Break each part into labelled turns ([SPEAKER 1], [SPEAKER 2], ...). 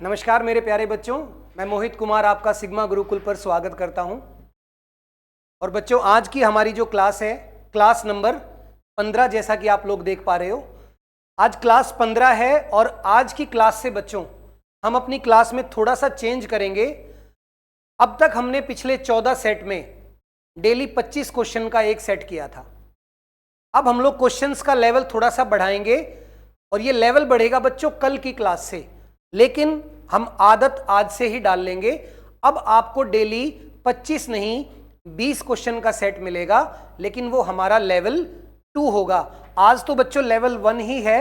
[SPEAKER 1] नमस्कार मेरे प्यारे बच्चों, मैं मोहित कुमार आपका सिग्मा गुरुकुल पर स्वागत करता हूं। और बच्चों, आज की हमारी जो क्लास है, क्लास नंबर 15, जैसा कि आप लोग देख पा रहे हो, आज क्लास 15 है। और आज की क्लास से बच्चों हम अपनी क्लास में थोड़ा सा चेंज करेंगे। अब तक हमने पिछले 14 सेट में डेली 25 क्वेश्चन का एक सेट किया था। अब हम लोग क्वेश्चंस का लेवल थोड़ा सा बढ़ाएंगे और ये लेवल बढ़ेगा बच्चों कल की क्लास से, लेकिन हम आदत आज से ही डाल लेंगे। अब आपको डेली 25 नहीं 20 क्वेश्चन का सेट मिलेगा, लेकिन वो हमारा लेवल 2 होगा। आज तो बच्चों लेवल 1 ही है,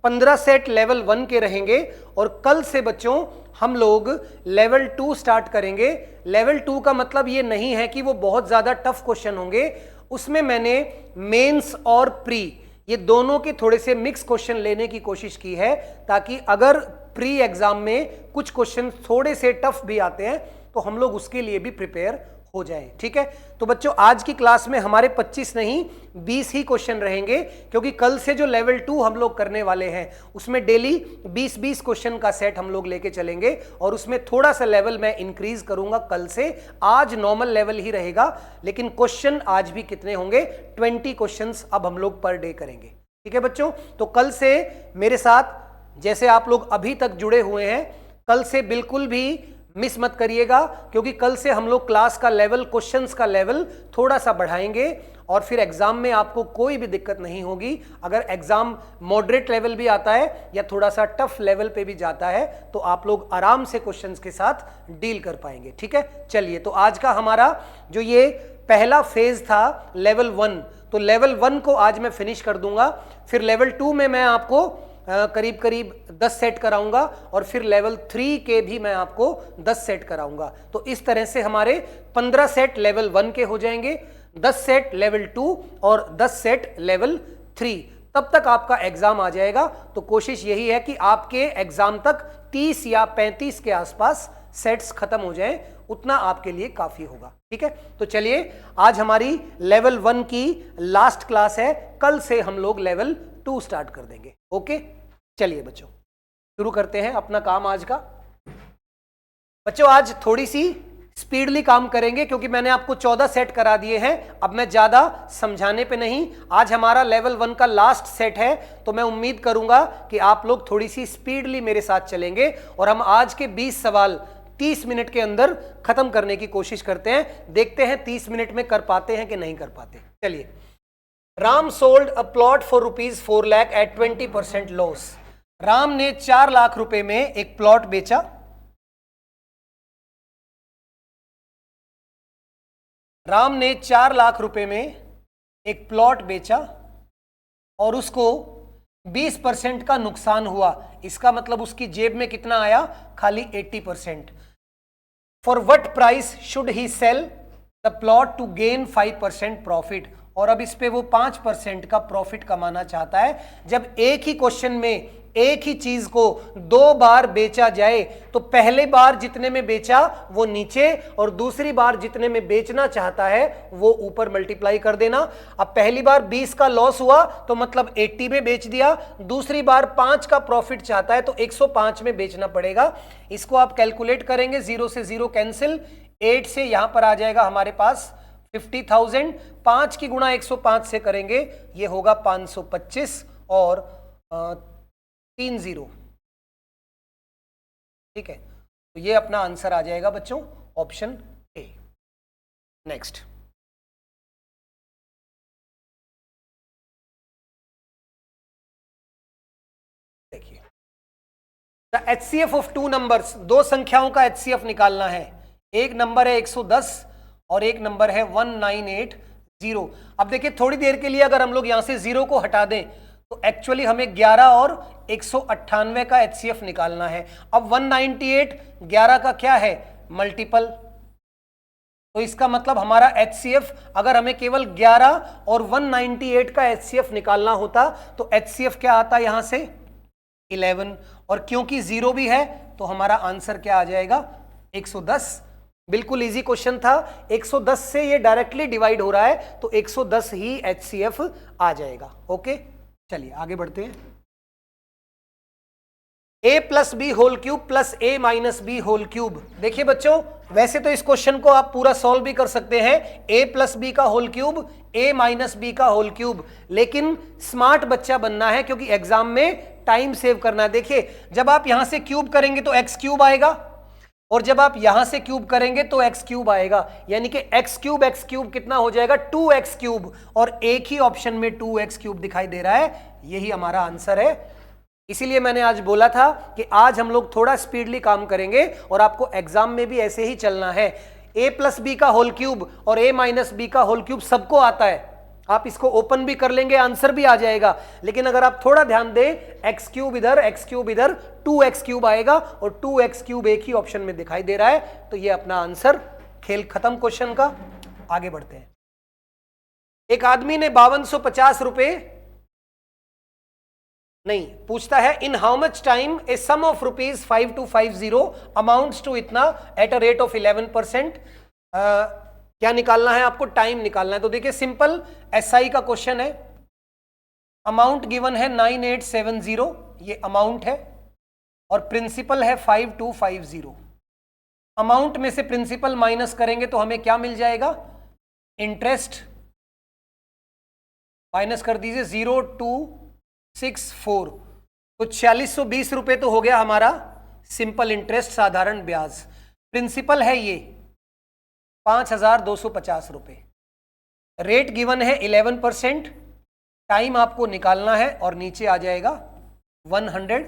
[SPEAKER 1] 15 सेट लेवल 1 के रहेंगे और कल से बच्चों हम लोग लेवल 2 स्टार्ट करेंगे। लेवल 2 का मतलब ये नहीं है कि वो बहुत ज्यादा टफ क्वेश्चन होंगे, उसमें मैंने मेंस और प्री ये दोनों के थोड़े से मिक्स क्वेश्चन लेने की कोशिश की है, ताकि अगर प्री एग्जाम में कुछ क्वेश्चन थोड़े से टफ भी आते हैं तो हम लोग उसके लिए भी प्रिपेयर हो जाएं। ठीक है, तो बच्चों आज की क्लास में हमारे 25 नहीं 20 ही क्वेश्चन रहेंगे, क्योंकि कल से जो लेवल 2 हम लोग करने वाले हैं उसमें डेली 20-20 क्वेश्चन का सेट हम लोग लेके चलेंगे और उसमें थोड़ा सा लेवल मैं इंक्रीज करूंगा कल से। आज नॉर्मल लेवल ही रहेगा, लेकिन क्वेश्चन आज भी कितने होंगे, 20 क्वेश्चन अब हम लोग पर डे करेंगे। ठीक है बच्चों, तो कल से मेरे साथ जैसे आप लोग अभी तक जुड़े हुए हैं, कल से बिल्कुल भी मिस मत करिएगा, क्योंकि कल से हम लोग क्लास का लेवल, क्वेश्चंस का लेवल थोड़ा सा बढ़ाएंगे और फिर एग्जाम में आपको कोई भी दिक्कत नहीं होगी। अगर एग्जाम मॉडरेट लेवल भी आता है या थोड़ा सा टफ लेवल पे भी जाता है तो आप लोग आराम से क्वेश्चंस के साथ डील कर पाएंगे। ठीक है, चलिए, तो आज का हमारा जो ये पहला फेज था लेवल 1, तो लेवल 1 को आज मैं फिनिश कर दूंगा। फिर लेवल 2 में मैं आपको करीब करीब 10 सेट कराऊंगा और फिर लेवल 3 के भी मैं आपको 10 सेट कराऊंगा। तो इस तरह से हमारे 15 सेट लेवल 1 के हो जाएंगे, 10 सेट लेवल 2 और 10 सेट लेवल 3। तब तक आपका एग्जाम आ जाएगा। तो कोशिश यही है कि आपके एग्जाम तक 30 या 35 के आसपास सेट्स खत्म हो जाएं, उतना आपके लिए काफी होगा। ठीक है, तो चलिए, आज हमारी लेवल 1 की लास्ट क्लास है, कल से हम लोग लेवल 2 स्टार्ट कर देंगे। ओके, चलिए बच्चों शुरू करते हैं अपना काम आज का। बच्चों आज थोड़ी सी स्पीडली काम करेंगे, क्योंकि मैंने आपको 14 सेट करा दिए हैं। अब मैं ज्यादा समझाने पे नहीं, आज हमारा लेवल 1 का लास्ट सेट है, तो मैं उम्मीद करूंगा कि आप लोग थोड़ी सी स्पीडली मेरे साथ चलेंगे और हम आज के 20 सवाल 30 मिनट के अंदर खत्म करने की कोशिश करते हैं। देखते हैं 30 मिनट में कर पाते हैं कि नहीं कर पाते। चलिए, Ram sold a plot for ₹4 lakh at 20% loss. Ram ने 4 लाख रुपए में एक प्लॉट बेचा। राम ने 4 लाख रुपए में एक प्लॉट बेचा और उसको 20% का नुकसान हुआ। इसका मतलब उसकी जेब में कितना आया, खाली 80%। For what price should he sell the plot to gain 5% profit. और अब इस पे वो 5% का प्रॉफिट कमाना चाहता है। जब एक ही क्वेश्चन में एक ही चीज को 2 बार बेचा जाए तो पहले बार जितने में बेचा वो नीचे और दूसरी बार जितने में बेचना चाहता है वो ऊपर मल्टीप्लाई कर देना। अब पहली बार 20 का लॉस हुआ तो मतलब 80 में बेच दिया, दूसरी बार 5 का प्रॉफिट चाहता है तो 105 में बेचना पड़ेगा। इसको आप कैलकुलेट करेंगे, 0 से 0 कैंसिल, 8 से यहां पर आ जाएगा हमारे पास 50,000। 5 की गुणा 105 से करेंगे, ये होगा 525 और 3 0। ठीक है, तो ये अपना आंसर आ जाएगा बच्चों, ऑप्शन ए। नेक्स्ट, देखिए, द HCF ऑफ 2 नंबर्स, 2 संख्याओं का HCF निकालना है। एक नंबर है 110 और एक नंबर है 1980। अब देखिए, थोड़ी देर के लिए अगर हम लोग यहां से 0 को हटा दें तो एक्चुअली हमें 11 और 198 का HCF निकालना है। अब 198 11 का क्या है, मल्टीपल, तो इसका मतलब हमारा HCF, अगर हमें केवल 11 और 198 का HCF निकालना होता तो HCF क्या आता है यहां से, 11, और क्योंकि 0 भी है तो हमारा आंसर क्या आ जाएगा, 110। बिल्कुल इजी क्वेश्चन था, 110 से ये डायरेक्टली डिवाइड हो रहा है तो 110 ही HCF आ जाएगा। ओके, चलिए आगे बढ़ते हैं। a plus B whole cube plus a minus B whole cube. देखिए बच्चों, वैसे तो इस क्वेश्चन को आप पूरा सॉल्व भी कर सकते हैं, a प्लस बी का whole cube a minus B का होल क्यूब, लेकिन स्मार्ट बच्चा बनना है क्योंकि एग्जाम में टाइम सेव करना है। देखिए, जब आप यहां से क्यूब करेंगे तो एक्स क्यूब आएगा, और जब आप यहां से क्यूब करेंगे तो एक्स क्यूब आएगा, यानी कि एक्स क्यूब कितना हो जाएगा 2x क्यूब, और एक ही ऑप्शन में 2x क्यूब दिखाई दे रहा है। यही हमारा आंसर है। इसीलिए मैंने आज बोला था कि आज हम लोग थोड़ा स्पीडली काम करेंगे और आपको एग्जाम में भी ऐसे ही चलना है। a प्लस बी का होल क्यूब और a माइनस बी का होल क्यूब सबको आता है, आप इसको ओपन भी कर लेंगे, आंसर भी आ जाएगा। लेकिन अगर आप थोड़ा ध्यान दें, एक्स क्यूब इधर 2x क्यूब आएगा, और 2x क्यूब एक ही ऑप्शन में दिखाई दे रहा है, तो ये अपना आंसर। खेल खत्म क्वेश्चन का, आगे बढ़ते हैं। एक आदमी ने 5250 रुपए नहीं पूछता है, in how much time a sum of rupees 5250 amounts to इतना एट अ रेट ऑफ 11%। क्या निकालना है आपको? टाइम निकालना है। तो देखिए, सिंपल एसआई का क्वेश्चन है। अमाउंट गिवन है 9870, ये अमाउंट है, और प्रिंसिपल है 5250। अमाउंट में से प्रिंसिपल माइनस करेंगे तो हमें क्या मिल जाएगा? इंटरेस्ट माइनस कर दीजिए 0264, तो 4620 रुपए तो हो गया हमारा सिंपल इंटरेस्ट, साधारण ब्याज। प्रिंसिपल है ये 5250 रुपए, रेट गिवन है 11%, टाइम आपको निकालना है और नीचे आ जाएगा 100।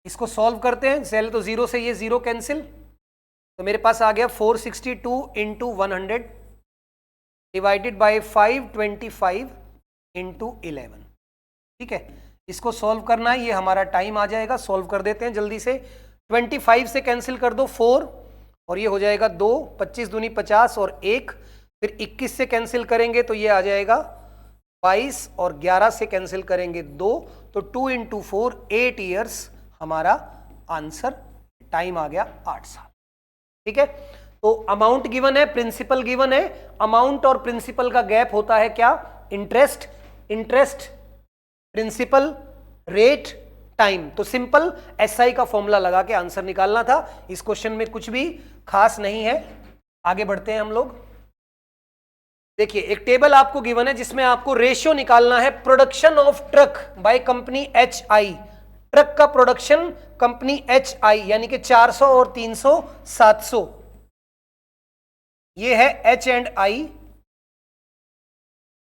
[SPEAKER 1] इसको सॉल्व करते हैं। पहले तो जीरो से ये जीरो कैंसिल, तो मेरे पास आ गया 462 इंटू 100 डिवाइडेड बाई 525 इंटू 11। ठीक है, इसको सॉल्व करना है, ये हमारा टाइम आ जाएगा। सॉल्व कर देते हैं जल्दी से। 25 से कैंसिल कर दो 4, और ये हो जाएगा 2, 25 दूनी 50 और 1, फिर 21 से कैंसिल करेंगे तो ये आ जाएगा 22, और 11 से कैंसिल करेंगे 2, तो 2 इंटू 4 8 ईयर्स हमारा आंसर। टाइम आ गया 8 साल। ठीक है, तो अमाउंट गिवन है, प्रिंसिपल गिवन है। अमाउंट और प्रिंसिपल का गैप होता है क्या? Interest, principal, rate, time. तो सिंपल एसआई का फॉर्मूला लगा के आंसर निकालना था। इस क्वेश्चन में कुछ भी खास नहीं है। आगे बढ़ते हैं हम लोग। देखिए, एक टेबल आपको गिवन है जिसमें आपको रेशियो निकालना है production of truck by company HI। Truck का प्रोडक्शन कंपनी HI, यानी कि 400 और 300 700, ये है H&I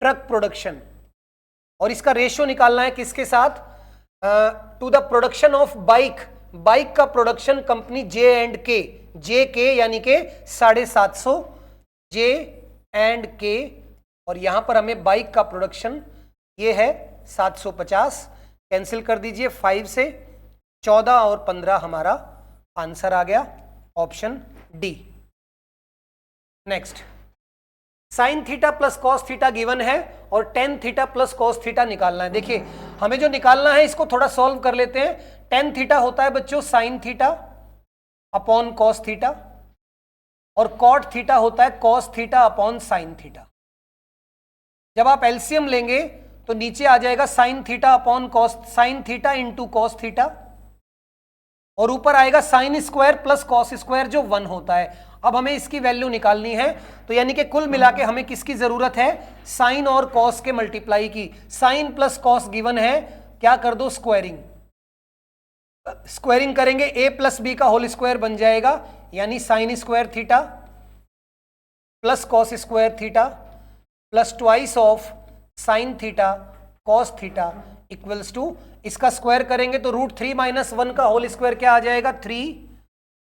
[SPEAKER 1] ट्रक प्रोडक्शन, और इसका रेशियो निकालना है किसके साथ? To the production of bike का प्रोडक्शन कंपनी J&K यानी के 750 J&K, और यहां पर हमें बाइक का प्रोडक्शन ये है 750। कैंसिल कर दीजिए 5 से, 14 और 15 हमारा आंसर आ गया, option D. Next, sine theta plus cos theta given है और ten theta plus cos theta निकालना है। देखिए, हमें जो निकालना है इसको थोड़ा सॉल्व कर लेते हैं। टेन थीटा होता है बच्चों sine theta upon cos theta, और कॉट थीटा होता है cos theta upon sine theta. जब आप एलसीएम लेंगे तो नीचे आ जाएगा sine theta upon cos, sign theta into cos theta, और ऊपर आएगा sine square plus cos square जो 1 होता है। अब हमें इसकी वैल्यू निकालनी है, तो यानी कि कुल मिला के हमें किसकी जरूरत है? साइन और कॉस के मल्टीप्लाई की। साइन प्लस कॉस गिवन है, क्या कर दो? स्क्वायरिंग करेंगे, a प्लस बी का होल स्क्वायर बन जाएगा, यानी sine square theta plus cos square theta plus twice of sine theta cos theta equals to, इसका स्क्वायर करेंगे तो √3 माइनस 1 का होल स्क्वायर क्या आ जाएगा? 3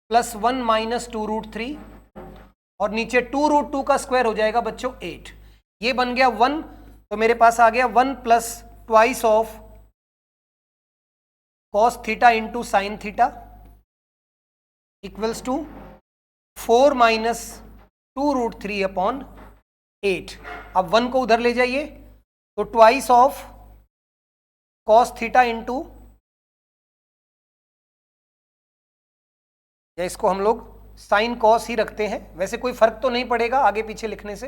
[SPEAKER 1] प्लस 1 माइनस 2√3, और नीचे 2√2 का स्क्वायर हो जाएगा बच्चों 8। ये बन गया 1, तो मेरे पास आ गया 1 plus twice of cos theta into sine theta equals to 4 minus 2√3 upon 8। अब 1 को उधर ले जाइए, तो twice of cos theta into, या इसको हम लोग साइन कॉस ही रखते हैं, वैसे कोई फर्क तो नहीं पड़ेगा आगे पीछे लिखने से।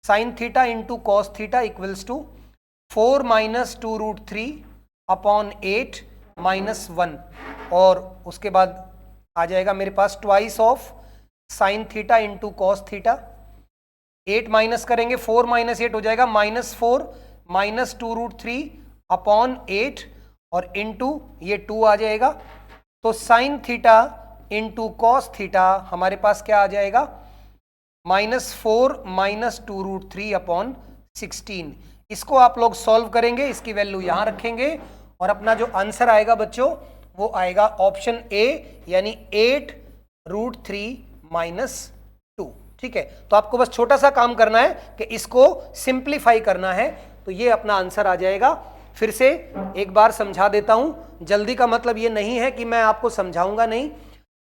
[SPEAKER 1] Sine theta into cos theta equals to 4 minus 2√3 upon 8 -1 और उसके बाद आ जाएगा मेरे पास twice of sine theta into cos theta. 8 minus करेंगे, 4 माइनस 8 हो जाएगा -4 माइनस 2√3 अपॉन 8 और इंटू ये 2 आ जाएगा। तो sign theta into cos theta हमारे पास क्या आ जाएगा, -4 माइनस 2√3 अपॉन 16। इसको आप लोग सॉल्व करेंगे, इसकी वैल्यू यहां रखेंगे और अपना जो आंसर आएगा बच्चों वो आएगा ऑप्शन ए यानी 8√3 -2। ठीक है, तो आपको बस छोटा सा काम करना है कि इसको सिंप्लीफाई करना है, तो ये अपना आंसर आ जाएगा। फिर से एक बार समझा देता हूं, जल्दी का मतलब ये नहीं है कि मैं आपको समझाऊंगा नहीं।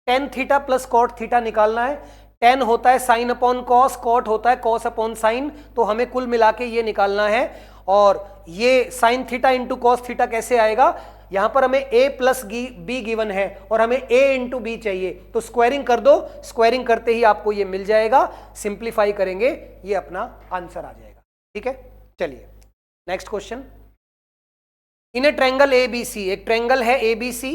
[SPEAKER 1] Tan theta plus cot theta निकालना है। टेन होता है साइन अपॉन कॉस, कॉट होता है कॉस अपॉन साइन, तो हमें कुल मिला के ये निकालना है। और ये sign theta into cos theta कैसे आएगा, यहां पर हमें a प्लस बी गिवन है और हमें a इंटू बी चाहिए, तो स्क्वायरिंग कर दो, स्क्वायरिंग करते ही आपको ये मिल जाएगा। सिंप्लीफाई करेंगे ये अपना आंसर आ जाएगा। ठीक है, चलिए नेक्स्ट क्वेश्चन। इन ए ट्रायंगल ABC, एक ट्रायंगल है ABC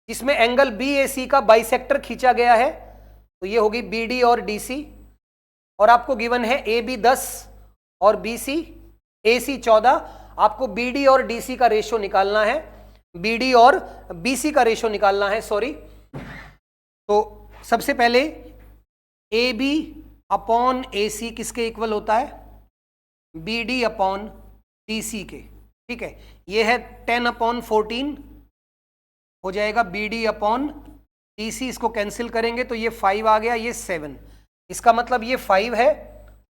[SPEAKER 1] जिसमें एंगल BAC का बाइसेक्टर खींचा गया है, तो ये होगी BD और DC, और आपको गिवन है AB 10 और BC AC 14। आपको BD और DC का रेशियो निकालना है, BD और BC का रेशियो निकालना है, सॉरी। तो सबसे पहले AB अपॉन AC किसके इक्वल होता है, BD अपॉन DC के। ठीक है, ये है 10/14 हो जाएगा BD अपॉन DC, इसको कैंसिल करेंगे तो ये 5 आ गया, ये 7। इसका मतलब ये 5 है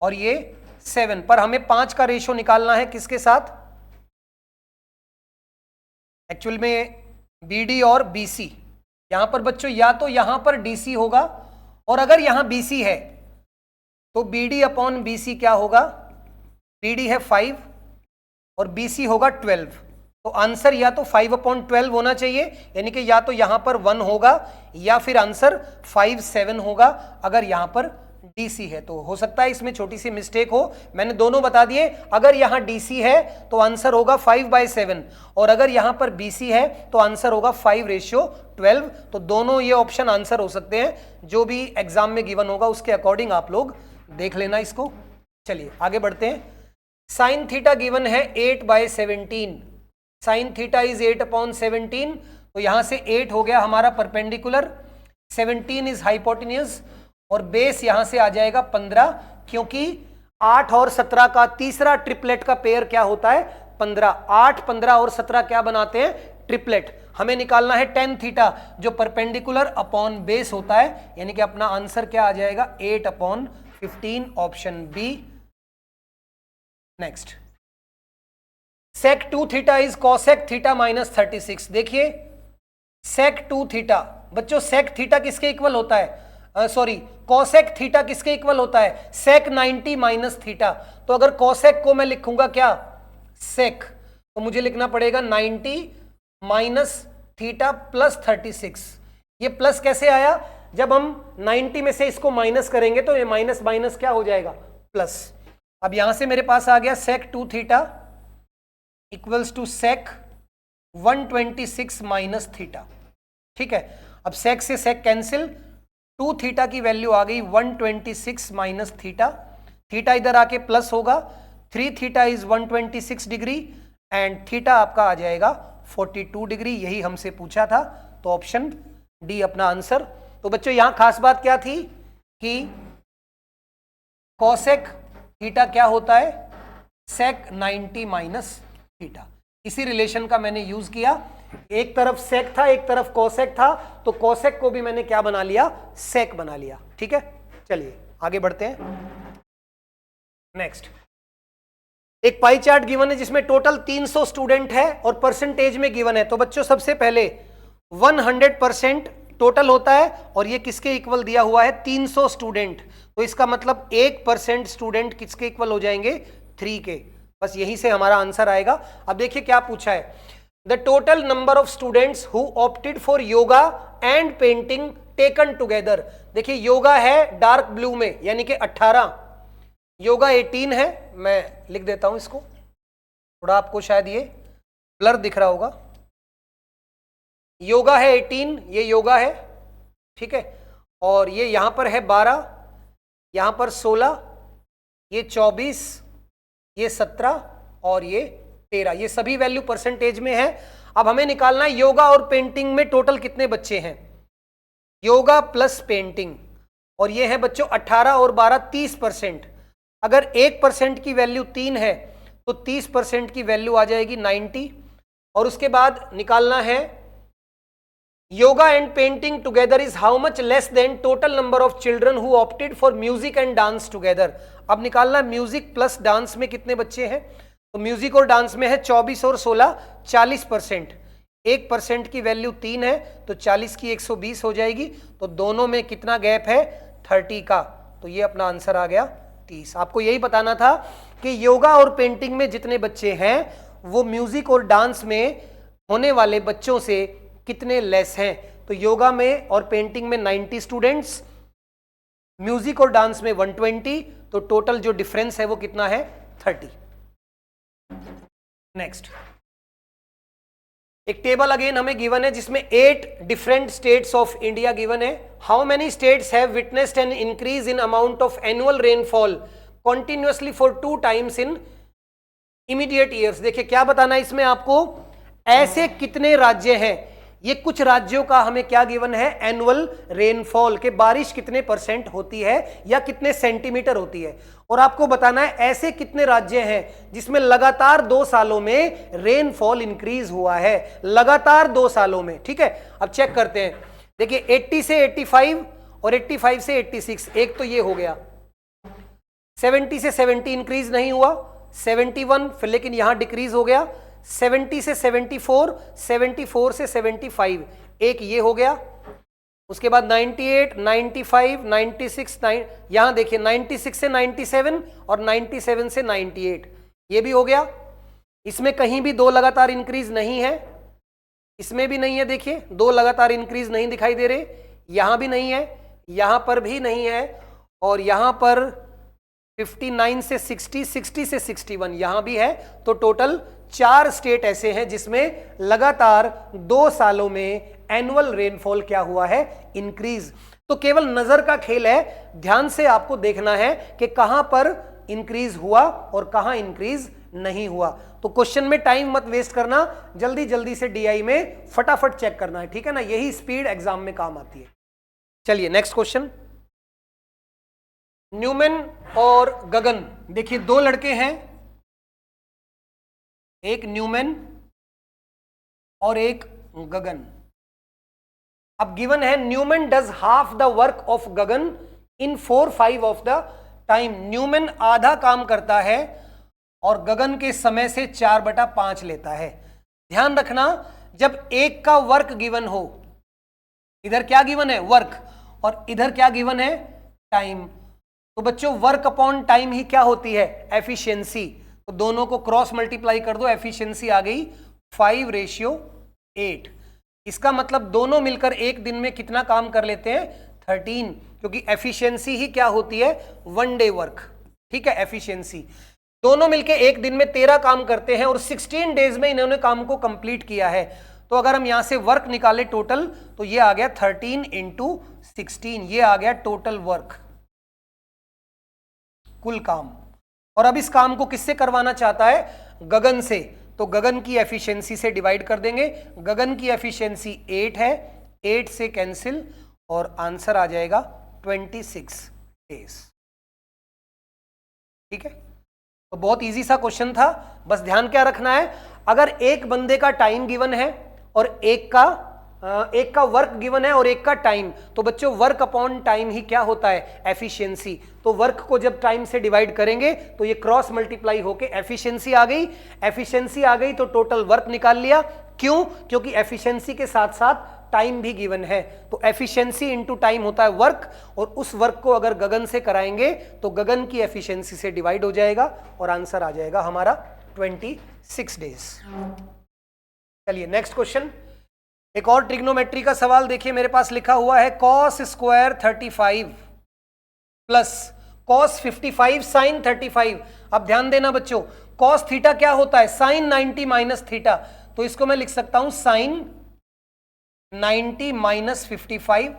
[SPEAKER 1] और ये 7, पर हमें 5 का रेशियो निकालना है किसके साथ, एक्चुअल में BD और BC। यहां पर बच्चों या तो यहां पर DC होगा और अगर यहां BC है तो BD अपॉन BC क्या होगा, BD है 5 और BC होगा 12, तो आंसर या तो 5/12 होना चाहिए, यानी कि या तो यहां पर 1 होगा या फिर आंसर 5/7 होगा अगर यहां पर DC है। तो हो सकता है इसमें छोटी सी मिस्टेक हो, मैंने दोनों बता दिए। अगर यहां DC है तो आंसर होगा 5/7 और अगर यहां पर BC है तो आंसर होगा 5/12। तो दोनों ये ऑप्शन आंसर हो सकते हैं, जो भी एग्जाम में गिवन होगा उसके अकॉर्डिंग आप लोग देख लेना इसको। चलिए आगे बढ़ते हैं। साइन थीटा गिवन है 8/17, साइन थीटा इज 8/17, तो यहां से 8 हो गया हमारा परपेंडिकुलर, 17 इज हाइपोटेन्यूज और बेस यहां से आ जाएगा 15, क्योंकि 8 और 17 का तीसरा ट्रिपलेट का पेयर क्या होता है 15। 8, 15 और 17 क्या बनाते हैं, ट्रिपलेट। हमें निकालना है टेन थीटा जो परपेंडिकुलर अपॉन बेस होता है, यानी कि अपना आंसर क्या आ जाएगा 8/15, option B. Next, sec 2 theta is cosec theta -36। देखिए सेक 2 थीटा, बच्चों सेक थीटा किसके इक्वल होता है, सॉरी कॉसेक थीटा किसके इक्वल होता है, सेक 90 माइनस थीटा। तो अगर कॉसेक को मैं लिखूंगा क्या सेक, तो मुझे लिखना पड़ेगा 90 माइनस थीटा प्लस 36। ये प्लस कैसे आया, जब हम 90 में से इसको माइनस करेंगे तो ये माइनस माइनस क्या हो जाएगा प्लस। अब यहां से मेरे पास आ गया sec 2 theta equals to sec 126 minus theta. ठीक है, अब सेक से सेक कैंसिल, 2 थीटा की वैल्यू आ गई 126 माइनस थीटा, थीटा इधर आके प्लस होगा, 3 theta is 126 degree and theta आपका आ जाएगा 42 डिग्री, यही हमसे पूछा था, तो ऑप्शन डी अपना आंसर। तो बच्चों यहां खास बात क्या थी कि कॉसेक थीटा क्या होता है, सेक 90 माइनस थीटा। इसी रिलेशन का मैंने यूज किया, एक तरफ सेक था एक तरफ कोसेक था, तो कोसेक को भी मैंने क्या बना लिया, सेक बना लिया। ठीक है, चलिए आगे बढ़ते हैं। नेक्स्ट, एक पाई चार्ट गिवन है जिसमें टोटल 300 स्टूडेंट है और परसेंटेज में गिवन है। तो बच्चों सबसे पहले 100% टोटल होता है और ये किसके इक्वल दिया हुआ है 300 स्टूडेंट, तो इसका मतलब 1% स्टूडेंट किसके इक्वल हो जाएंगे 3 के। बस यहीं से हमारा आंसर आएगा। अब देखिए क्या पूछा है, the total number of students who opted for yoga and painting taken together. देखिए योगा है डार्क ब्लू में यानी कि 18, योगा 18 है, मैं लिख देता हूं इसको, थोड़ा आपको शायद ये ब्लर दिख रहा होगा। योगा है 18, ये योगा है, ठीक है, और ये यहां पर है 12, यहां पर 16, ये 24, ये 17 और ये 13, ये सभी वैल्यू परसेंटेज में है। अब हमें निकालना है योगा और पेंटिंग में टोटल कितने बच्चे हैं। योगा प्लस पेंटिंग, और ये है बच्चों 18 और 12 30%। अगर 1% की वैल्यू 3 है तो 30% की वैल्यू आ जाएगी 90। और उसके बाद निकालना है yoga and painting together is how much less than total number of children who opted for music and dance together. अब निकालना म्यूजिक प्लस डांस में कितने बच्चे हैं, तो म्यूजिक और डांस में है 24 और 16 40%। 1% की वैल्यू 3 है तो 40 की 120 हो जाएगी, तो दोनों में कितना गैप है 30 का, तो ये अपना आंसर आ गया 30। आपको यही बताना था कि योगा और पेंटिंग में जितने बच्चे हैं वो म्यूजिक और डांस में होने वाले बच्चों से कितने लेस हैं। तो योगा में और पेंटिंग में 90 स्टूडेंट्स, म्यूजिक और डांस में 120, तो टोटल जो डिफरेंस है वो कितना है 30। नेक्स्ट, एक टेबल अगेन हमें गिवन है जिसमें 8 different states of India given है। How many states have witnessed an increase in amount of annual rainfall continuously for 2 times in immediate years. देखिए क्या बताना है इसमें आपको, ऐसे कितने राज्य हैं, ये कुछ राज्यों का हमें क्या गिवन है एनुअल रेनफॉल के बारिश कितने % होती है या कितने सेंटीमीटर होती है, और आपको बताना है ऐसे कितने राज्य हैं जिसमें लगातार 2 सालों में रेनफॉल इंक्रीज हुआ है, लगातार 2 सालों में। ठीक है, अब चेक करते हैं। देखिए 80 से 85 और 85 से 86, एक तो ये हो गया। 70 से 70 इंक्रीज नहीं हुआ, 71 फिर लेकिन यहां डिक्रीज हो गया। 70 से 74, 74 से 75, एक ये हो गया। उसके बाद 98, 95, 96, यहां देखिए 96 से 97 और 97 से 98, ये भी हो गया। इसमें कहीं भी 2 लगातार इंक्रीज नहीं है, इसमें भी नहीं है। देखिए 2 लगातार इंक्रीज नहीं दिखाई दे रहे, यहां भी नहीं है, यहां पर भी नहीं है, और यहां पर 59 से 60, 60 से 61 यहां भी है। तो टोटल 4 स्टेट ऐसे हैं जिसमें लगातार 2 सालों में एनुअल रेनफॉल क्या हुआ है इंक्रीज। तो केवल नजर का खेल है, ध्यान से आपको देखना है कि कहां पर इंक्रीज हुआ और कहां इंक्रीज नहीं हुआ। तो क्वेश्चन में टाइम मत वेस्ट करना, जल्दी जल्दी से डीआई में फटाफट चेक करना है, ठीक है ना, यही स्पीड एग्जाम में काम आती है। चलिए नेक्स्ट क्वेश्चन, न्यूमैन और गगन। देखिए 2 लड़के हैं, एक न्यूमैन और एक गगन। अब गिवन है Newman does half the work of Gagan in 4/5 of the time. Newman आधा काम करता है और गगन के समय से 4/5 लेता है। ध्यान रखना, जब एक का वर्क गिवन हो, इधर क्या गिवन है वर्क और इधर क्या गिवन है टाइम, तो बच्चों वर्क अपॉन टाइम ही क्या होती है एफिशिएंसी। तो दोनों को क्रॉस मल्टीप्लाई कर दो, एफिशिएंसी आ गई 5:8। इसका मतलब दोनों मिलकर एक दिन में कितना काम कर लेते हैं 13, क्योंकि एफिशिएंसी ही क्या होती है 1 डे वर्क। ठीक है, एफिशिएंसी दोनों मिलकर एक दिन में 13 काम करते हैं और 16 डेज में इन्होंने काम को कंप्लीट किया है। तो अगर हम यहां से वर्क निकाले टोटल, तो ये आ गया 13 × 16, ये आ गया टोटल वर्क, कुल काम। और अब इस काम को किससे करवाना चाहता है गगन से, तो गगन की एफिशिएंसी से डिवाइड कर देंगे। गगन की एफिशिएंसी 8 है, 8 से कैंसिल और आंसर आ जाएगा 26 डेज। ठीक है, तो बहुत इजी सा क्वेश्चन था। बस ध्यान क्या रखना है, अगर एक बंदे का टाइम गिवन है और एक का वर्क गिवन है और एक का टाइम, तो बच्चों वर्क अपॉन टाइम ही क्या होता है एफिशिएंसी। तो वर्क को जब टाइम से डिवाइड करेंगे तो ये क्रॉस मल्टीप्लाई होके एफिशिएंसी आ गई। एफिशिएंसी आ गई तो टोटल वर्क निकाल लिया। क्यों? क्योंकि एफिशिएंसी के साथ साथ टाइम भी गिवन है, तो एफिशिएंसी इनटू टाइम होता है वर्क, और उस वर्क को अगर गगन से कराएंगे तो गगन की एफिशिएंसी से डिवाइड हो जाएगा और आंसर आ जाएगा हमारा 26 डेज। चलिए नेक्स्ट क्वेश्चन, एक और ट्रिग्नोमेट्री का सवाल देखिए, मेरे पास लिखा हुआ है cos square 35 plus cos 55 sin 35। अब ध्यान देना बच्चों, कॉस थीटा क्या होता है? Sine 90 minus theta. तो इसको मैं लिख सकता हूं sine 90 minus 55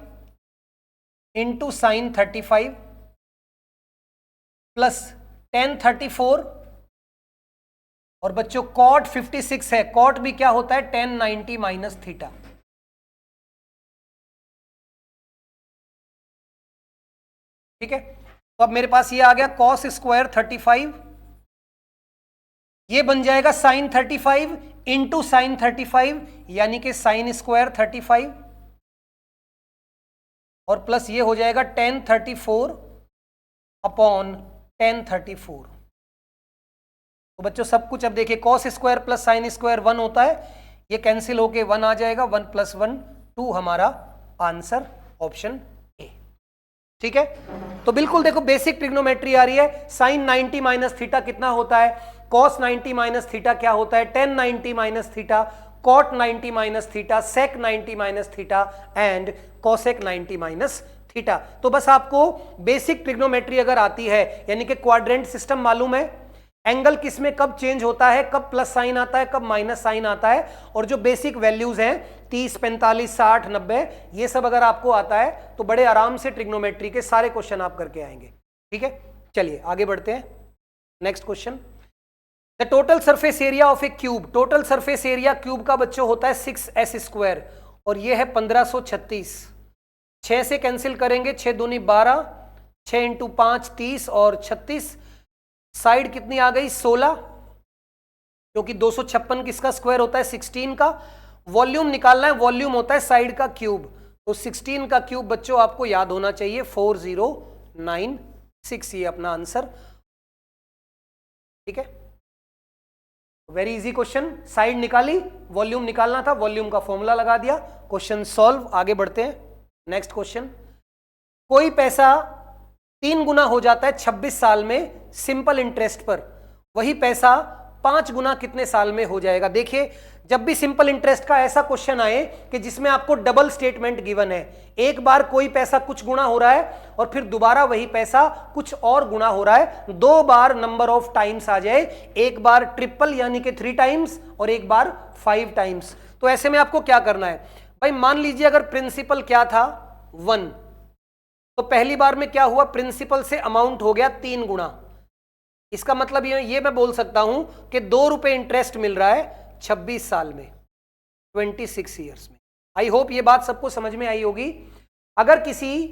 [SPEAKER 1] into sine 35 plus tan 34, और बच्चों कॉट 56 है, कॉट भी क्या होता है? Tan 90 minus theta. ठीक है, तो अब मेरे पास ये आ गया कॉस स्क्वायर 35, ये बन जाएगा साइन 35 इंटू साइन 35 यानी कि साइन स्क्वायर 35, और प्लस ये हो जाएगा टेन 34 अपॉन टेन 34। तो बच्चों सब कुछ अब देखिए, cos square plus sine square 1 होता है, ये कैंसिल होके 1 आ जाएगा, 1 प्लस 1 2 हमारा आंसर ऑप्शन ए। ठीक है, तो बिल्कुल देखो बेसिक ट्रिग्नोमेट्री आ रही है। साइन 90 माइनस थीटा कितना होता है? कॉस 90 माइनस थीटा क्या होता है? Tan 90 minus theta, cot 90 minus theta, sec 90 minus theta and cosec 90 minus theta. तो बस आपको बेसिक ट्रिग्नोमेट्री अगर आती है, यानी कि क्वाड्रेंट सिस्टम मालूम है, एंगल किस में कब चेंज होता है, कब प्लस साइन आता है, कब माइनस साइन आता है, और जो बेसिक वैल्यूज हैं 30, 45, 60, 90, ये सब अगर आपको आता है तो बड़े आराम से ट्रिग्नोमेट्री के सारे क्वेश्चन आप करके आएंगे। ठीक है, चलिए आगे बढ़ते हैं। Next question, the total surface area of A cube. Total surface area cube का बच्चों होता है 6s², और ये है 1536। 6 से कैंसिल करेंगे, 6 दूनी 12, 6 इंटू 5 30 और 36, साइड कितनी आ गई? 16, क्योंकि 256 किसका स्क्वायर होता है? 16 का। वॉल्यूम निकालना है, वॉल्यूम होता है साइड का क्यूब, तो 16 का क्यूब बच्चों आपको याद होना चाहिए 4096, ये अपना आंसर। ठीक है, वेरी इजी क्वेश्चन, साइड निकाली, वॉल्यूम निकालना था, वॉल्यूम का फॉर्मूला लगा दिया, क्वेश्चन सॉल्व। आगे बढ़ते हैं। नेक्स्ट क्वेश्चन, कोई पैसा 3 गुना हो जाता है 26 साल में सिंपल इंटरेस्ट पर, वही पैसा 5 गुना कितने साल में हो जाएगा? देखिए, जब भी सिंपल इंटरेस्ट का ऐसा क्वेश्चन आए कि जिसमें आपको डबल स्टेटमेंट गिवन है, एक बार कोई पैसा कुछ गुना हो रहा है और फिर दोबारा वही पैसा कुछ और गुना हो रहा है, 2 बार नंबर ऑफ टाइम्स आ जाए, एक बार ट्रिपल यानी कि 3 टाइम्स और एक बार 5 टाइम्स, तो ऐसे में आपको क्या करना है भाई? मान लीजिए अगर प्रिंसिपल क्या था 1, तो पहली बार में क्या हुआ? प्रिंसिपल से अमाउंट हो गया 3 गुना। इसका मतलब ये मैं बोल सकता हूं कि 2 रुपए इंटरेस्ट मिल रहा है 26 साल में, 26 ईयर्स में। आई होप ये बात सबको समझ में आई होगी। अगर किसी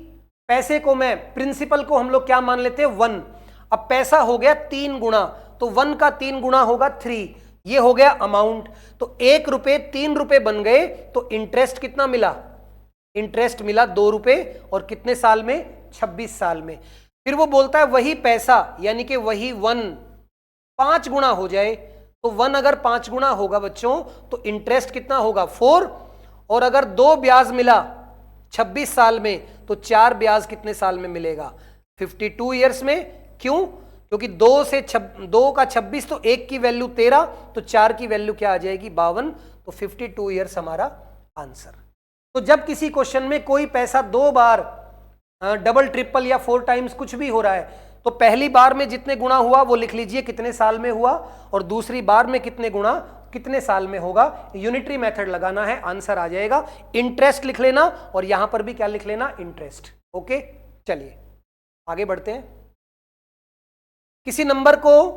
[SPEAKER 1] पैसे को मैं, प्रिंसिपल को हम लोग क्या मान लेते हैं? 1, अब पैसा हो गया 3 गुना, तो 1 का 3 गुना होगा 3, ये हो गया अमाउंट, तो 1 रुपए 3 रुपए बन गए, तो इंटरेस्ट कितना मिला? इंटरेस्ट मिला 2 रुपए, और कितने साल में? 26 साल में। फिर वो बोलता है वही पैसा यानी कि वही 1 5 गुना हो जाए, तो 1 अगर 5 गुना होगा बच्चों तो इंटरेस्ट कितना होगा? 4, और अगर 2 ब्याज मिला 26 साल में तो 4 ब्याज कितने साल में मिलेगा? 52 ईयर्स में। क्यों? क्योंकि 2 का 26, तो 1 की वैल्यू 13, तो 4 की वैल्यू क्या आ जाएगी? 52, तो 52 ईयर्स हमारा आंसर। तो जब किसी क्वेश्चन में कोई पैसा 2 बार डबल ट्रिपल या 4 टाइम्स कुछ भी हो रहा है, तो पहली बार में जितने गुना हुआ वो लिख लीजिए कितने साल में हुआ, और दूसरी बार में कितने गुना कितने साल में होगा। यूनिटरी मेथड लगाना है, आंसर आ जाएगा। इंटरेस्ट लिख लेना, और यहां पर भी क्या लिख लेना? इंटरेस्ट। ओके, चलिए आगे बढ़ते हैं। किसी नंबर को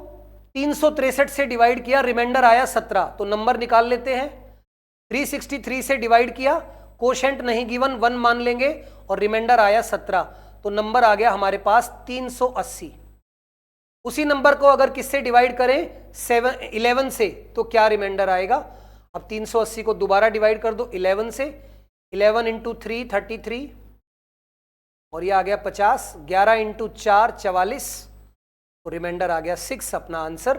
[SPEAKER 1] 363 से डिवाइड किया, रिमाइंडर आया 17, तो नंबर निकाल लेते हैं। 363 से डिवाइड किया, कोशेंट नहीं गिवन, 1 मान लेंगे, और रिमाइंडर आया 17, तो नंबर आ गया हमारे पास 380। उसी नंबर को अगर किससे डिवाइड करें? 11 से, तो क्या रिमाइंडर आएगा? अब 380 को दोबारा डिवाइड कर दो 11 से, 11 इंटू 3 33, और ये आ गया 50, 11 इंटू 4 44, तो रिमाइंडर आ गया 6, अपना आंसर।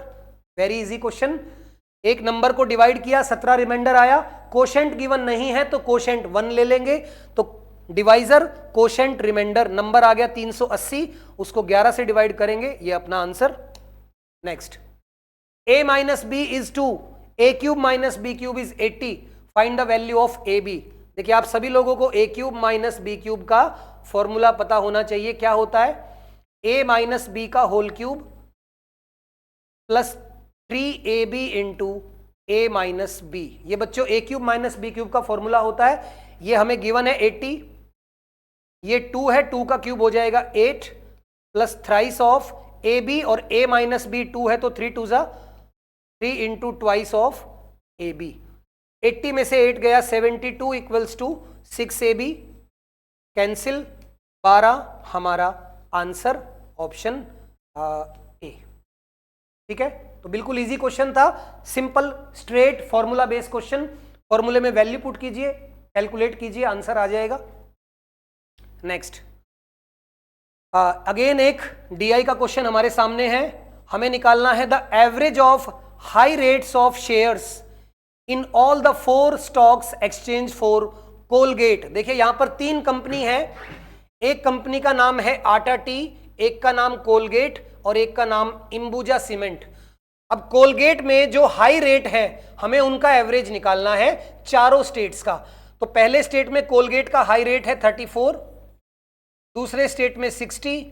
[SPEAKER 1] Very easy question. एक नंबर को डिवाइड किया, 17 रिमाइंडर आया, कोशेंट गिवन नहीं है तो कोशेंट 1 ले लेंगे, तो डिवाइजर कोशेंट रिमाइंडर, नंबर आ गया 380, उसको 11 से डिवाइड करेंगे, ये अपना answer. Next, a minus B is 2, a cube minus B cube is 80, find the value of A B. देखिए आप सभी लोगों को a cube minus B cube का फॉर्मूला पता होना चाहिए। क्या होता है? a माइनस बी का whole cube plus 3ab into a minus B. ये बच्चों a cube minus B cube का फॉर्मूला होता है। ये हमें गिवन है 80, ये 2 है, 2 का क्यूब हो जाएगा 8 plus thrice of A B, और a माइनस बी 2 है तो 3 2 जा 3 into twice of A B. 80 में से 8 गया 72 इक्वल्स टू 6ab, कैंसिल 12 हमारा आंसर ऑप्शन ए। ठीक है, तो बिल्कुल इजी क्वेश्चन था, simple straight formula based question. फॉर्मूले में वैल्यू पुट कीजिए, कैलकुलेट कीजिए, आंसर आ जाएगा। नेक्स्ट अगेन एक डीआई का क्वेश्चन हमारे सामने है। हमें निकालना है the average of high rates of shares in all the 4 stocks exchange for Colgate. देखिए यहां पर 3 कंपनी है, एक कंपनी का नाम है आटा टी, एक का नाम कोलगेट और एक का नाम अंबुजा सीमेंट। अब कोलगेट में जो हाई रेट है हमें उनका एवरेज निकालना है चारों स्टेट्स का। तो पहले स्टेट में कोलगेट का हाई रेट है 34, दूसरे स्टेट में 60,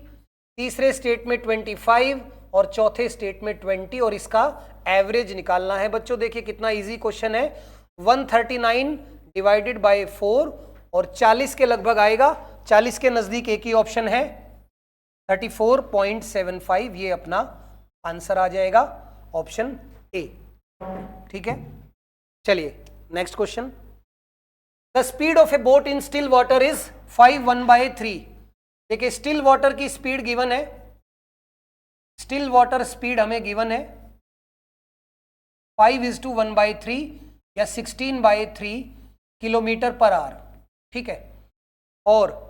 [SPEAKER 1] तीसरे स्टेट में 25 और चौथे स्टेट में 20, और इसका एवरेज निकालना है। बच्चों देखिए कितना इजी क्वेश्चन है। 139 डिवाइडेड बाय 4 और 40 के लगभग आएगा, 40 के नजदीक एक ही ऑप्शन है 34.75, ये अपना आंसर आ जाएगा ऑप्शन ए। ठीक है, चलिए next question. The speed of A boat in still water is 5/1/3। देखिए स्टिल वाटर की स्पीड गिवन है, स्टिल वाटर स्पीड हमें गिवन है 5:1/3 या 16/3 किलोमीटर पर आवर। ठीक है, और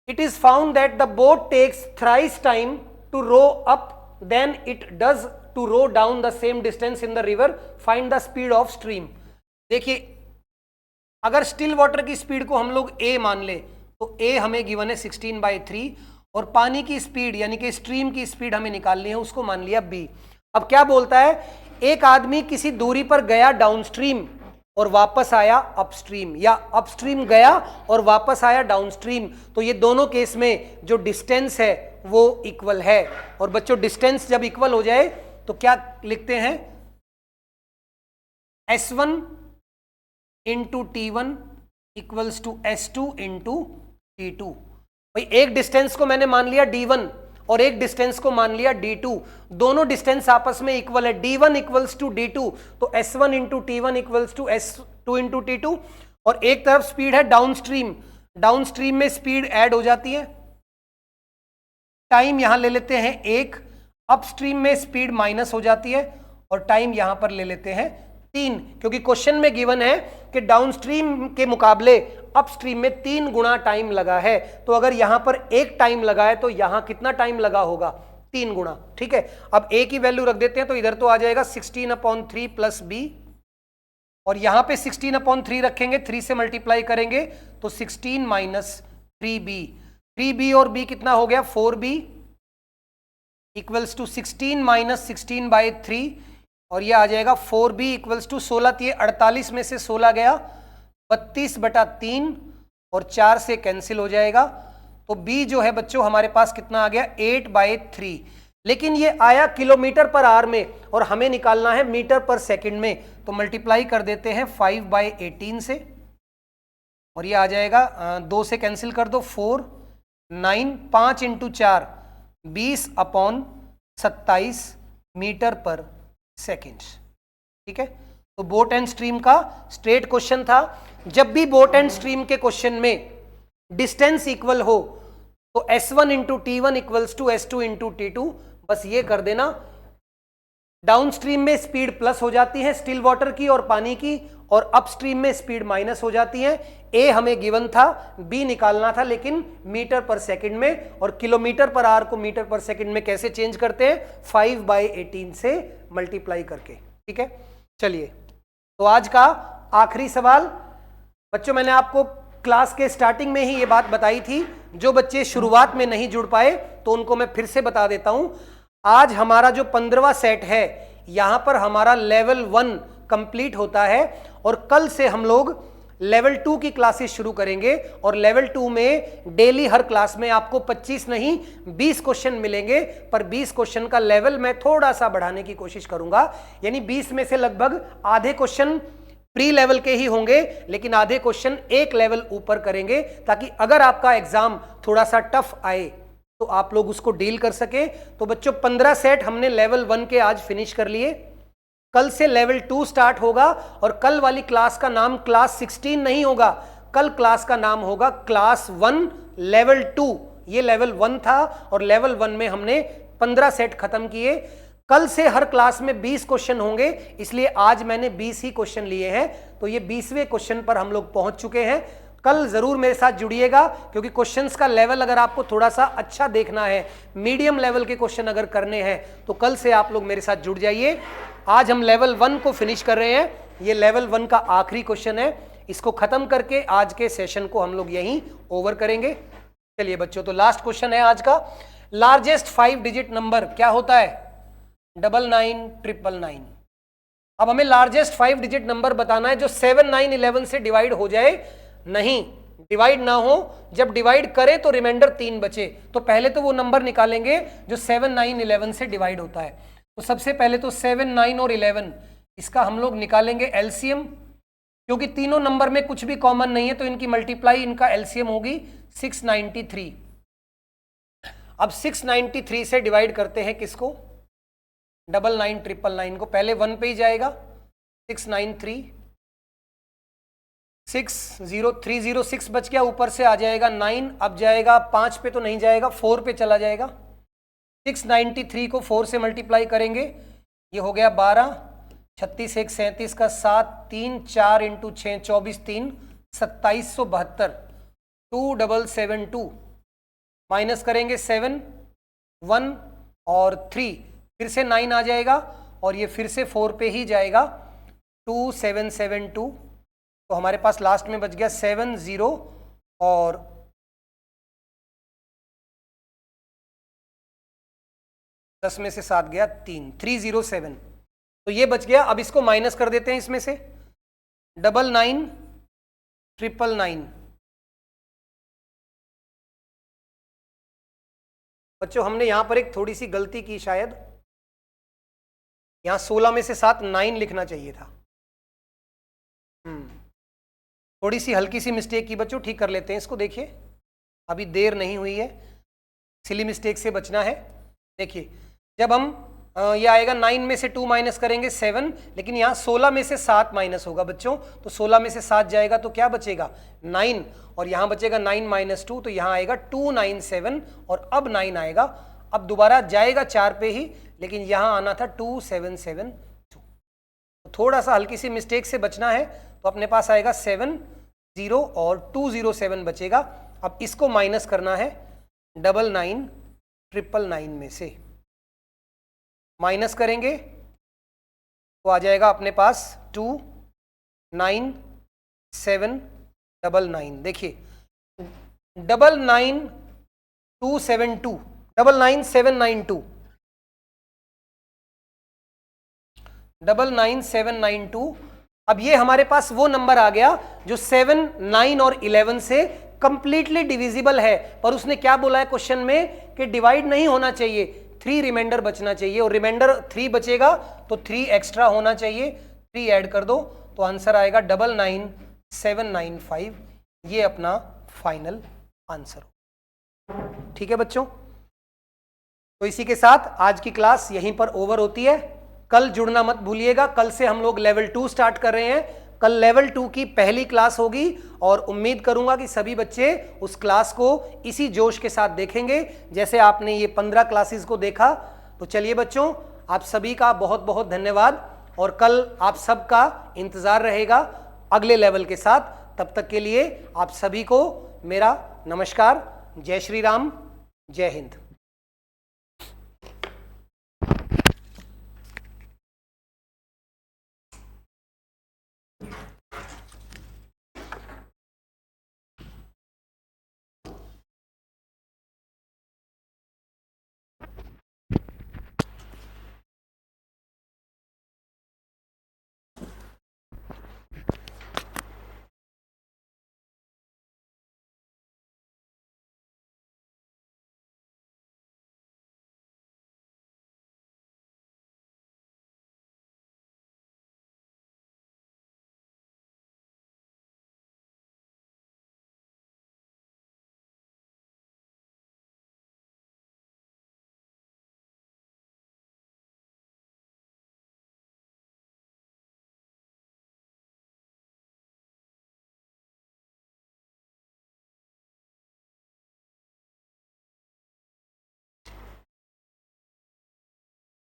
[SPEAKER 1] it is found that the boat takes thrice time to row up than it does to row down the same distance in the river. Find the speed of stream. देखिए अगर still water की speed को हम लोग a मान ले तो a हमें गिवन है 16/3, और पानी की स्पीड यानी कि स्ट्रीम की स्पीड हमें निकालनी है, उसको मान लिया b। अब क्या बोलता है, एक आदमी किसी दूरी पर गया डाउनस्ट्रीम और वापस आया अपस्ट्रीम, या अपस्ट्रीम गया और वापस आया डाउनस्ट्रीम, तो ये दोनों केस में जो डिस्टेंस है वो इक्वल है। और बच्चों डिस्टेंस जब इक्वल हो जाए तो क्या लिखते हैं, S1 into T1 equals to S2 into T2। भाई एक डिस्टेंस को मैंने मान लिया D1 और एक डिस्टेंस को मान लिया D2, दोनों डिस्टेंस आपस में इक्वल है, D1 इक्वल्स टू D2, तो S1 into T1 equals to S2 into T2। और एक तरफ स्पीड है डाउनस्ट्रीम, डाउनस्ट्रीम में स्पीड ऐड हो जाती है, टाइम यहां ले लेते हैं 1, अपस्ट्रीम में स्पीड माइनस हो जाती है और टाइम यहां पर ले लेते हैं 3, क्योंकि क्वेश्चन में गिवन है कि डाउनस्ट्रीम के मुकाबले अपस्ट्रीम में 3 गुना टाइम लगा है। तो अगर यहां पर 1 टाइम लगा है तो यहां कितना टाइम लगा होगा, 3 गुना। ठीक है, अब a की वैल्यू रख देते हैं तो इधर तो आ जाएगा 16/3 प्लस b, और यहां पे 16/3 रखेंगे, 3 से मल्टीप्लाई करेंगे तो 16 माइनस 3b, 3b और b कितना हो गया 4b इक्वल्स टू 16 माइनस 16/3, और ये आ जाएगा 4b इक्वल्स टू 16, ये 48 में से 16 गया 32/3 और 4 से कैंसिल हो जाएगा, तो b जो है बच्चों हमारे पास कितना आ गया 8/3। लेकिन ये आया किलोमीटर पर आवर में और हमें निकालना है मीटर पर सेकंड में, तो मल्टीप्लाई कर देते हैं 5/18 से, और ये आ जाएगा 2 से कैंसिल कर दो 4 9 5 इंटू 4 20/27 मीटर पर सेकेंड। ठीक है, तो बोट एंड स्ट्रीम का स्ट्रेट क्वेश्चन था। जब भी बोट एंड स्ट्रीम के क्वेश्चन में डिस्टेंस इक्वल हो तो S1 into T1 equals to S2 into T2, बस ये कर देना। डाउनस्ट्रीम में स्पीड प्लस हो जाती है स्टिल वाटर की और पानी की, और अपस्ट्रीम में स्पीड माइनस हो जाती है। A हमें गिवन था, B निकालना था लेकिन मीटर पर सेकंड में, और किलोमीटर पर आवर को मीटर पर सेकंड में कैसे चेंज करते हैं 5/18 से मल्टीप्लाई करके। ठीक है, चलिए तो आज का आखिरी सवाल। बच्चों मैंने आपको क्लास के स्टार्टिंग में ही ये बात बताई थी, जो बच्चे शुरुआत में नहीं जुड़ पाए तो उनको मैं फिर से बता देता हूं। आज हमारा जो 15वां सेट है यहां पर हमारा लेवल 1 कंप्लीट होता है, और कल से हम लोग लेवल 2 की क्लासेस शुरू करेंगे और लेवल 2 में डेली हर क्लास में आपको 25 नहीं 20 क्वेश्चन मिलेंगे, पर 20 क्वेश्चन का लेवल मैं थोड़ा सा बढ़ाने की कोशिश करूंगा, यानी 20 में से लगभग आधे क्वेश्चन प्री लेवल के ही होंगे, लेकिन आधे क्वेश्चन एक लेवल ऊपर करेंगे, ताकि अगर आपका एग्जाम थोड़ा सा टफ आए तो आप लोग उसको डील कर सके। तो बच्चों 15 सेट हमने लेवल 1 के आज फिनिश कर लिए। कल से लेवल 2 स्टार्ट होगा और कल वाली क्लास का नाम क्लास 16 नहीं होगा, कल क्लास का नाम होगा क्लास 1 लेवल 2। ये लेवल 1 था और लेवल 1 में हमने 15 सेट खत्म किए। कल से हर क्लास में 20 क्वेश्चन होंगे, इसलिए आज मैंने 20 ही क्वेश्चन लिए हैं। तो ये 20वें क्वेश्चन पर हम लोग पहुंच चुके हैं। कल जरूर मेरे साथ जुड़िएगा, क्योंकि क्वेश्चंस का लेवल अगर आपको थोड़ा सा अच्छा देखना है, मीडियम लेवल के क्वेश्चन अगर करने हैं, तो कल से आप लोग मेरे साथ जुड़ जाइए। आज हम लेवल 1 को फिनिश कर रहे हैं। ये लेवल 1 का आखिरी क्वेश्चन है, इसको खत्म करके आज के सेशन को हम लोग यहीं ओवर करेंगे। चलिए बच्चों, तो लास्ट क्वेश्चन है आज का। लार्जेस्ट 5 डिजिट नंबर क्या होता है? 999999। अब हमें लार्जेस्ट 5 डिजिट नंबर बताना है जो 7 9 11 से डिवाइड हो जाए। नहीं, डिवाइड ना हो, जब डिवाइड करे तो रिमाइंडर 3 बचे। तो पहले तो वो नंबर निकालेंगे जो 7 9 11 से डिवाइड होता है। तो सबसे पहले तो 7 9 और 11 इसका हम लोग निकालेंगे एलसीएम, क्योंकि तीनों नंबर में कुछ भी कॉमन नहीं है, तो इनकी मल्टीप्लाई, इनका एलसीएम होगी 693। अब 693 से डिवाइड करते हैं किसको? 99999 को। पहले 1 पे ही जाएगा, 693 60306 बच गया, ऊपर से आ जाएगा 9, अब जाएगा 5 पे तो नहीं जाएगा, 4 पे चला जाएगा। 693 को 4 से मल्टीप्लाई करेंगे, ये हो गया 12, 36 1 37 का 7, 3 4 इंटू 6 24 3 2772, 2772 माइनस करेंगे 7 1 और 3, फिर से 9 आ जाएगा और ये फिर से 4 पे ही जाएगा, 2772। तो हमारे पास लास्ट में बच गया 70 और 10 में से 7 गया 3, 307। तो ये बच गया। अब इसको माइनस कर देते हैं इसमें से, 999999। बच्चों हमने यहां पर एक थोड़ी सी गलती की, शायद यहां 16 में से 7 9 लिखना चाहिए था। थोड़ी सी हल्की सी मिस्टेक की बच्चों, ठीक कर लेते हैं इसको। देखिए अभी देर नहीं हुई है, सिली मिस्टेक से बचना है। देखिए जब हम ये आएगा 9 में से 2 माइनस करेंगे 7, लेकिन यहाँ 16 में से 7 माइनस होगा बच्चों, तो 16 में से 7 जाएगा तो क्या बचेगा? 9, और यहाँ बचेगा 9 माइनस 2, तो यहाँ आएगा 297 और अब 9 आएगा। अब दोबारा जाएगा 4 पे ही, लेकिन यहाँ आना था 2772। तो थोड़ा सा हल्की सी मिस्टेक से बचना है, तो अपने पास आएगा 70 और 207 बचेगा। अब इसको माइनस करना है 99999 में से, माइनस करेंगे तो आ जाएगा अपने पास 29799। देखिए 99272 99792 99792। अब ये हमारे पास वो नंबर आ गया जो 7 9 और 11 से कंप्लीटली डिविजिबल है, पर उसने क्या बोला है क्वेश्चन में कि डिवाइड नहीं होना चाहिए, 3 रिमाइंडर बचना चाहिए, और रिमाइंडर 3 बचेगा तो 3 एक्स्ट्रा होना चाहिए, 3 ऐड कर दो तो आंसर आएगा 99795। ये अपना फाइनल आंसर हो। ठीक है बच्चों, तो इसी के साथ आज की क्लास यहीं पर ओवर होती है। कल जुड़ना मत भूलिएगा, कल से हम लोग लेवल 2 स्टार्ट कर रहे हैं। कल लेवल 2 की पहली क्लास होगी और उम्मीद करूंगा कि सभी बच्चे उस क्लास को इसी जोश के साथ देखेंगे जैसे आपने ये 15 क्लासेस को देखा। तो चलिए बच्चों, आप सभी का बहुत बहुत धन्यवाद, और कल आप सबका इंतजार रहेगा अगले लेवल के साथ। तब तक के लिए आप सभी को मेरा नमस्कार। जय श्री राम, जय हिंद।